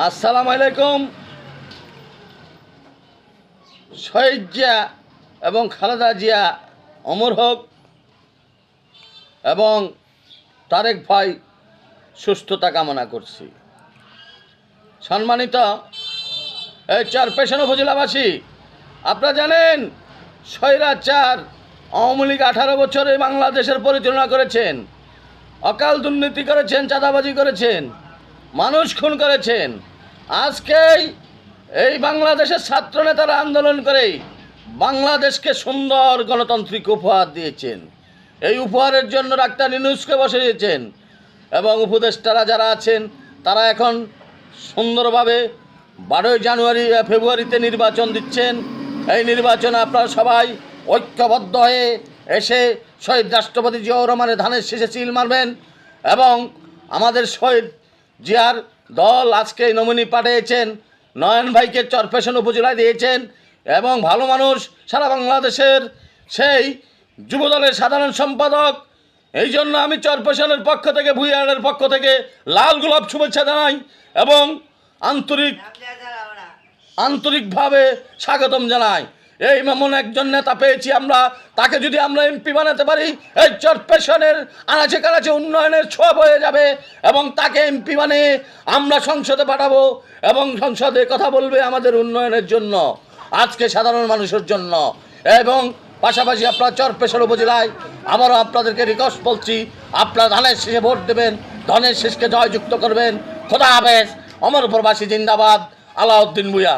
আসসালামু আলাইকুম। শহীদ জিয়া এবং খালেদা জিয়া অমর হোক এবং তারেক ভাই সুস্থতা কামনা করছি। সম্মানিত এই চরপেশন উপজেলাবাসী, আপনারা জানেন স্বৈরাচার আওয়ামী লীগ 18 বছরে বাংলাদেশের পরিচালনা করেছেন, অকাল দুর্নীতি করেছেন, চাঁদাবাজি করেছেন, মানুষ খুন করেছেন। আজকেই এই বাংলাদেশের ছাত্র নেতারা আন্দোলন করে বাংলাদেশকে সুন্দর গণতান্ত্রিক উপহার দিয়েছেন। এই উপহারের জন্য ডাক্তার ইউনূসকে বসিয়েছেন এবং উপদেষ্টারা যারা আছেন তারা এখন সুন্দরভাবে 12 জানুয়ারি ফেব্রুয়ারিতে নির্বাচন দিচ্ছেন। এই নির্বাচনে আপনারা সবাই ঐক্যবদ্ধ হয়ে এসে শহীদ রাষ্ট্রপতি জিয়াউর রহমানের ধানের শীষে সিল মারবেন এবং আমাদের শহীদ জিয়ার দল আজকে নমিনি পাঠিয়েছেন, নয়ন ভাইকে চরপেশন উপজেলায় দিয়েছেন এবং ভালো মানুষ সারা বাংলাদেশের সেই যুবদলের সাধারণ সম্পাদক। এই জন্য আমি চরপেশনের পক্ষ থেকে, ভুইয়ারের পক্ষ থেকে লাল গোলাপ শুভেচ্ছা জানাই এবং আন্তরিকভাবে স্বাগতম জানাই। এই এমন একজন নেতা পেয়েছি আমরা, তাকে যদি আমরা এমপি বানাতে পারি এই চরপেশনের আনাচে কানাচে উন্নয়নের ছোঁয়া হয়ে যাবে এবং তাকে এমপি বানিয়ে আমরা সংসদে পাঠাবো এবং সংসদে কথা বলবে আমাদের উন্নয়নের জন্য, আজকে সাধারণ মানুষের জন্য। এবং পাশাপাশি আপনারা চরপেশন উপজেলায় আবারও আপনাদেরকে রিকোয়েস্ট বলছি, আপনারা ধানের শীষে ভোট দেবেন, ধানের শীষকে জয়যুক্ত করবেন। খোদা হাফেজ। অমর প্রবাসী জিন্দাবাদ। আলাউদ্দিন ভূঁইয়া।